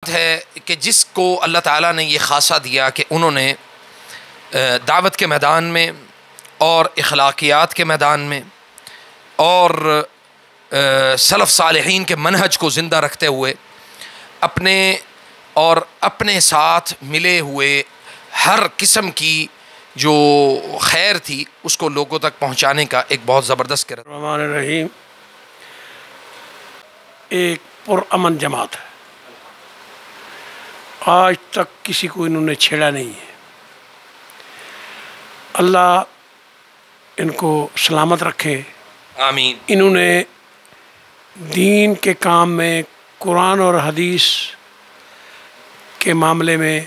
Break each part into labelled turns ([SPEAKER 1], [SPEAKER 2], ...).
[SPEAKER 1] جماعت ہے کہ جس کو اللہ تعالیٰ نے یہ خاصہ دیا کہ انہوں نے دعوت کے میدان میں اور اخلاقیات کے میدان میں اور سلف صالحین کے منہج کو زندہ رکھتے ہوئے اپنے ساتھ ملے ہوئے ہر قسم کی جو خیر تھی اس کو لوگوں تک پہنچانے کا ایک بہت زبردست کردار۔
[SPEAKER 2] الرحمن الرحیم ایک پرامن جماعت ہے، آج تک کسی کو انہوں نے چھیڑا نہیں ہے۔ اللہ ان کو سلامت رکھے،
[SPEAKER 1] آمین۔
[SPEAKER 2] انہوں نے دین کے کام میں، قرآن اور حدیث کے معاملے میں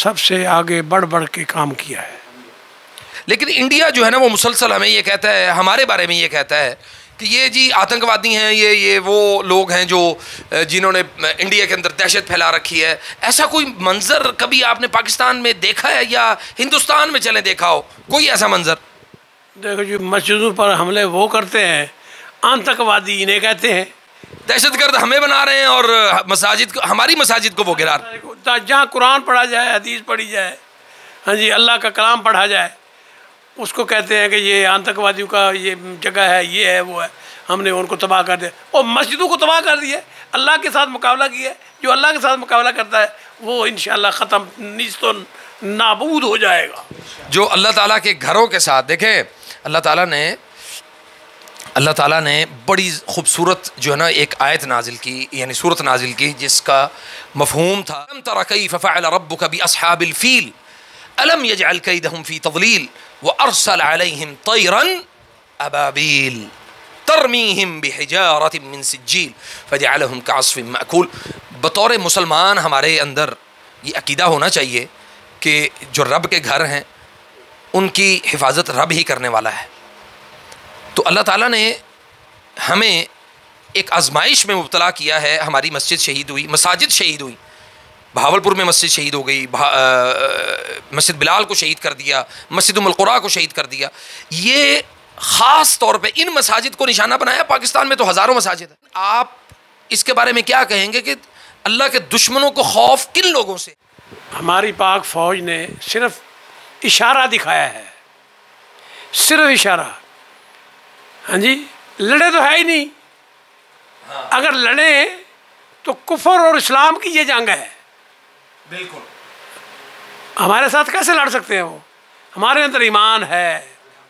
[SPEAKER 2] سب سے آگے بڑھ بڑھ کے کام کیا ہے۔
[SPEAKER 1] لیکن انڈیا جو ہے نا وہ مسلسل ہمیں یہ کہتا ہے، ہمارے بارے میں یہ کہتا ہے کہ یہ جی آتنکوادی ہیں، یہ وہ لوگ ہیں جو جنہوں نے انڈیا کے اندر دہشت پھیلا رکھی ہے۔ ایسا کوئی منظر کبھی آپ نے پاکستان میں دیکھا ہے یا ہندوستان میں چلے دیکھا ہو کوئی ایسا منظر؟
[SPEAKER 2] دیکھو جو مسجدوں پر حملے وہ کرتے ہیں، آتنکوادی انہیں کہتے ہیں۔
[SPEAKER 1] دہشت گرد ہمیں بنا رہے ہیں اور مساجد کو، ہماری مساجد کو وہ گرا رہے ہیں۔
[SPEAKER 2] جہاں قرآن پڑھا جائے، حدیث پڑھی جائے، ہاں جی، اللہ کا کلام پڑھا جائے، اس کو کہتے ہیں کہ یہ آتنکوادیوں کا یہ جگہ ہے، یہ ہے، وہ ہے، ہم نے ان کو تباہ کر دیا اور مسجدوں کو تباہ کر دیا۔ اللہ کے ساتھ مقابلہ کیا ہے، جو اللہ کے ساتھ مقابلہ کرتا ہے وہ انشاءاللہ ختم، نیست و نابود ہو جائے گا۔
[SPEAKER 1] جو اللہ تعالیٰ کے گھروں کے ساتھ، دیکھیں اللہ تعالیٰ نے بڑی خوبصورت جو ہے نا ایک آیت نازل کی، یعنی سورت نازل کی، جس کا مفہوم تھا الم تر کیف فعل ربک باصحاب الفیل الم یجعل کیدہم فی تضلیل وارسل علیہم طیرا ابابیل ترمیہم بحجارۃ من سجیل فجعلہم کعصف مأکول۔ بطور مسلمان ہمارے اندر یہ عقیدہ ہونا چاہیے کہ جو رب کے گھر ہیں ان کی حفاظت رب ہی کرنے والا ہے۔ تو اللہ تعالیٰ نے ہمیں ایک آزمائش میں مبتلا کیا ہے۔ ہماری مسجد شہید ہوئی، مساجد شہید ہوئی، بہاولپور میں مسجد شہید ہو گئی، مسجد بلال کو شہید کر دیا، مسجد ام القریٰ کو شہید کر دیا۔ یہ خاص طور پہ ان مساجد کو نشانہ بنایا۔ پاکستان میں تو ہزاروں مساجد ہیں۔ آپ اس کے بارے میں کیا کہیں گے کہ اللہ کے دشمنوں کو خوف کن لوگوں سے؟
[SPEAKER 2] ہماری پاک فوج نے صرف اشارہ دکھایا ہے، صرف اشارہ، ہاں جی، لڑے تو ہے ہی نہیں۔ اگر لڑیں تو کفر اور اسلام کی یہ جنگ ہے۔
[SPEAKER 1] بالکل۔
[SPEAKER 2] ہمارے ساتھ کیسے لڑ سکتے ہیں وہ؟ ہمارے اندر ایمان ہے،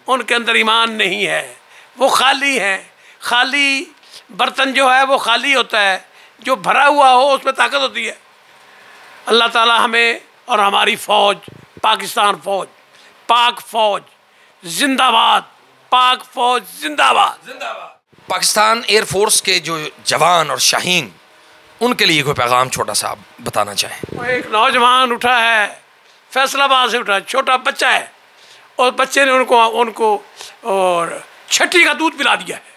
[SPEAKER 2] ان کے اندر ایمان نہیں ہے، وہ خالی ہیں۔ خالی برتن جو ہے وہ خالی ہوتا ہے، جو بھرا ہوا ہو اس میں طاقت ہوتی ہے۔ اللہ تعالی ہمیں اور ہماری فوج، پاکستان فوج، پاک فوج زندہ باد، پاک فوج زندہ باد۔
[SPEAKER 1] پاکستان ایئر فورس کے جو جوان اور شاہین، ان کے لیے کوئی پیغام چھوٹا سا آپ بتانا چاہیں؟
[SPEAKER 2] ایک نوجوان اٹھا ہے، فیصل آباد سے اٹھا، چھوٹا بچہ ہے، اور بچے نے ان کو اور چھٹی کا دودھ پلا دیا ہے،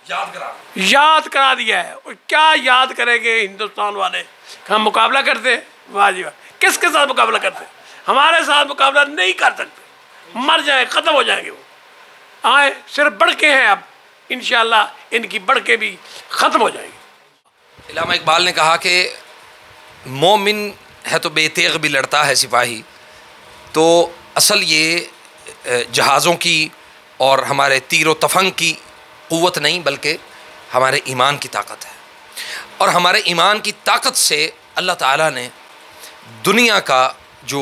[SPEAKER 2] یاد کرا دیا ہے۔ اور کیا یاد کریں گے ہندوستان والے؟ ہم مقابلہ کرتے ہیں، واہ جی واہ، کس کے ساتھ مقابلہ کرتے ہیں؟ ہمارے ساتھ مقابلہ نہیں کر سکتے، مر جائیں، ختم ہو جائیں گے وہ۔ آئیں، صرف بڑھ کے ہیں، اب انشاءاللہ ان کی بڑھ کے بھی ختم ہو جائے گی۔
[SPEAKER 1] علامہ اقبال نے کہا کہ مومن ہے تو بے تیغ بھی لڑتا ہے سپاہی۔ تو اصل یہ جہازوں کی اور ہمارے تیر و تفنگ کی قوت نہیں، بلکہ ہمارے ایمان کی طاقت ہے، اور ہمارے ایمان کی طاقت سے اللہ تعالیٰ نے دنیا کا جو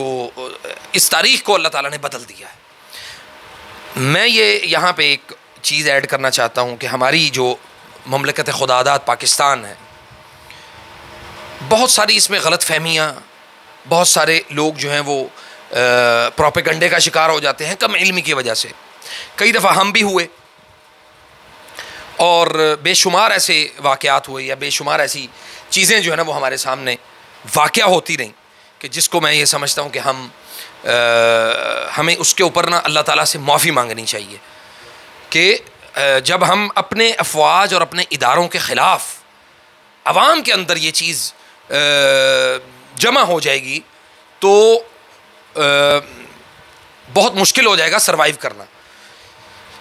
[SPEAKER 1] اس تاریخ کو اللہ تعالیٰ نے بدل دیا ہے۔ میں یہ یہاں پہ ایک چیز ایڈ کرنا چاہتا ہوں کہ ہماری جو مملکت خداداد پاکستان ہے، بہت ساری اس میں غلط فہمیاں، بہت سارے لوگ جو ہیں وہ پروپیگنڈے کا شکار ہو جاتے ہیں کم علمی کی وجہ سے۔ کئی دفعہ ہم بھی ہوئے، اور بے شمار ایسے واقعات ہوئے یا بے شمار ایسی چیزیں جو ہے نا وہ ہمارے سامنے واقعہ ہوتی رہیں کہ جس کو میں یہ سمجھتا ہوں کہ ہمیں اس کے اوپر نا اللہ تعالیٰ سے معافی مانگنی چاہیے کہ جب ہم اپنے افواج اور اپنے اداروں کے خلاف عوام کے اندر یہ چیز جمع ہو جائے گی تو بہت مشکل ہو جائے گا سروائیو کرنا۔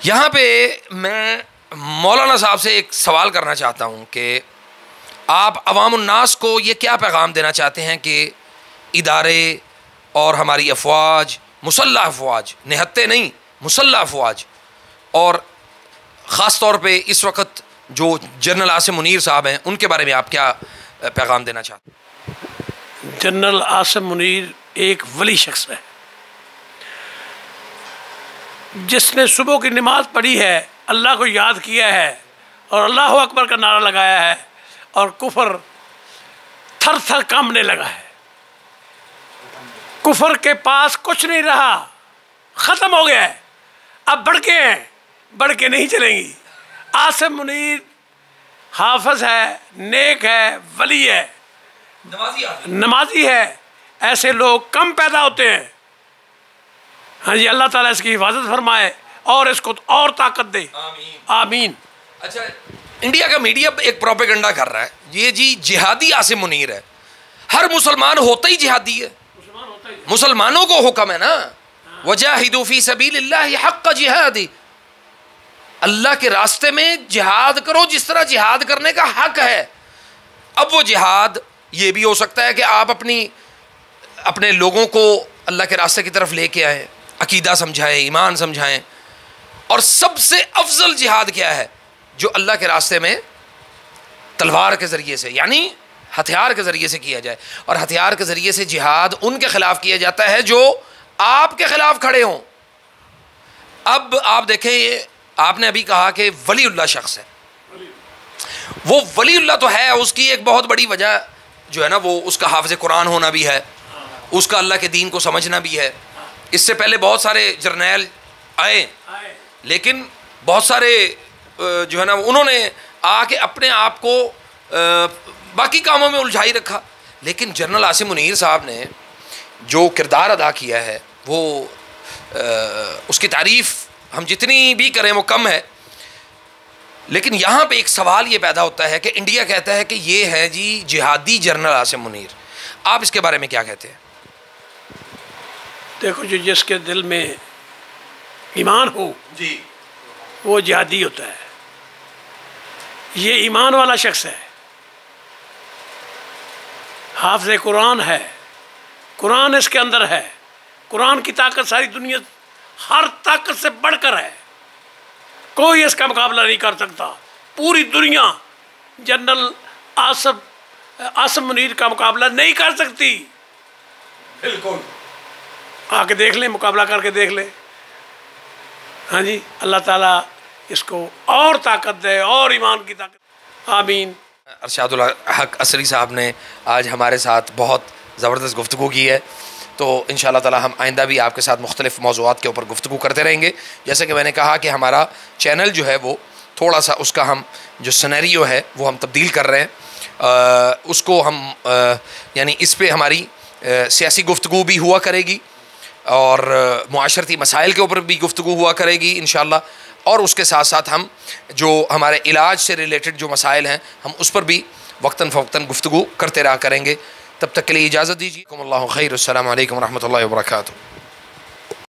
[SPEAKER 1] یہاں پہ میں مولانا صاحب سے ایک سوال کرنا چاہتا ہوں کہ آپ عوام الناس کو یہ کیا پیغام دینا چاہتے ہیں کہ ادارے اور ہماری افواج، مسلح افواج، نہتے نہیں، مسلح افواج، اور خاص طور پہ اس وقت جو جنرل عاصم منیر صاحب ہیں، ان کے بارے میں آپ کیا پیغام دینا چاہتے ہیں؟
[SPEAKER 2] جنرل عاصم منیر ایک ولی شخص ہے، جس نے صبح کی نماز پڑھی ہے، اللہ کو یاد کیا ہے اور اللہ اکبر کا نعرہ لگایا ہے، اور کفر تھر تھر کانپنے لگا ہے۔ کفر کے پاس کچھ نہیں رہا، ختم ہو گیا ہے، اب بڑھ کے ہیں، بڑھ کے نہیں چلیں گی۔ عاصم منیر حافظ ہے، نیک ہے، ولی ہے، نمازی ہے، ایسے لوگ کم پیدا ہوتے ہیں۔ ہاں جی، اللہ تعالیٰ اس کی حفاظت فرمائے اور اس کو اور طاقت دے، آمین۔
[SPEAKER 1] اچھا، انڈیا کا میڈیا ایک پروپیگنڈا کر رہا ہے، یہ جی جہادی عاصم منیر ہے، ہر مسلمان ہوتا ہی جہادی ہے، مسلمانوں کو حکم ہے نا، وجاہدوا فی سبیل اللہ حق جہادی، اللہ کے راستے میں جہاد کرو جس طرح جہاد کرنے کا حق ہے۔ اب وہ جہاد یہ بھی ہو سکتا ہے کہ آپ اپنے لوگوں کو اللہ کے راستے کی طرف لے کے آئیں، عقیدہ سمجھائیں، ایمان سمجھائیں، اور سب سے افضل جہاد کیا ہے؟ جو اللہ کے راستے میں تلوار کے ذریعے سے، یعنی ہتھیار کے ذریعے سے کیا جائے، اور ہتھیار کے ذریعے سے جہاد ان کے خلاف کیا جاتا ہے جو آپ کے خلاف کھڑے ہوں۔ اب آپ دیکھیں، یہ آپ نے ابھی کہا کہ ولی اللہ شخص ہے، وہ ولی اللہ تو ہے، اس کی ایک بہت بڑی وجہ جو ہے نا، وہ اس کا حافظ قرآن ہونا بھی ہے، اس کا اللہ کے دین کو سمجھنا بھی ہے۔ اس سے پہلے بہت سارے جرنیل آئے، لیکن بہت سارے جو ہے نا انہوں نے آ کے اپنے آپ کو باقی کاموں میں الجھائی رکھا، لیکن جنرل عاصم منیر صاحب نے جو کردار ادا کیا ہے، وہ اس کی تعریف ہم جتنی بھی کریں وہ کم ہے۔ لیکن یہاں پہ ایک سوال یہ پیدا ہوتا ہے کہ انڈیا کہتا ہے کہ یہ ہے جی جہادی جنرل عاصم منیر، آپ اس کے بارے میں کیا کہتے ہیں؟
[SPEAKER 2] دیکھو، جو جس کے دل میں ایمان ہو
[SPEAKER 1] جی،
[SPEAKER 2] وہ جہادی ہوتا ہے، یہ ایمان والا شخص ہے، حافظ قرآن ہے، قرآن اس کے اندر ہے، قرآن کی طاقت ساری دنیا ہر طاقت سے بڑھ کر ہے، کوئی اس کا مقابلہ نہیں کر سکتا۔ پوری دنیا جنرل عاصم منیر کا مقابلہ نہیں کر سکتی۔
[SPEAKER 1] بالکل،
[SPEAKER 2] آ کے دیکھ لیں، مقابلہ کر کے دیکھ لیں۔ ہاں جی، اللہ تعالیٰ اس کو اور طاقت دے اور ایمان کی طاقت، آمین۔
[SPEAKER 1] ارشاد الحق عصری صاحب نے آج ہمارے ساتھ بہت زبردست گفتگو کی ہے، تو انشاءاللہ تعالی ہم آئندہ بھی آپ کے ساتھ مختلف موضوعات کے اوپر گفتگو کرتے رہیں گے۔ جیسے کہ میں نے کہا کہ ہمارا چینل جو ہے وہ تھوڑا سا اس کا ہم جو سینیریو ہے وہ ہم تبدیل کر رہے ہیں، اس کو ہم یعنی اس پہ ہماری سیاسی گفتگو بھی ہوا کرے گی اور معاشرتی مسائل کے اوپر بھی گفتگو ہوا کرے گی انشاءاللہ، اور اس کے ساتھ ساتھ ہم جو ہمارے علاج سے ریلیٹڈ جو مسائل ہیں ہم اس پر بھی وقتاً فوقتاً گفتگو کرتے رہا کریں گے۔ تب تک کے لیے اجازت دیجیے۔ اللہ خیر، السلام علیکم ورحمۃ اللہ وبرکاتہ۔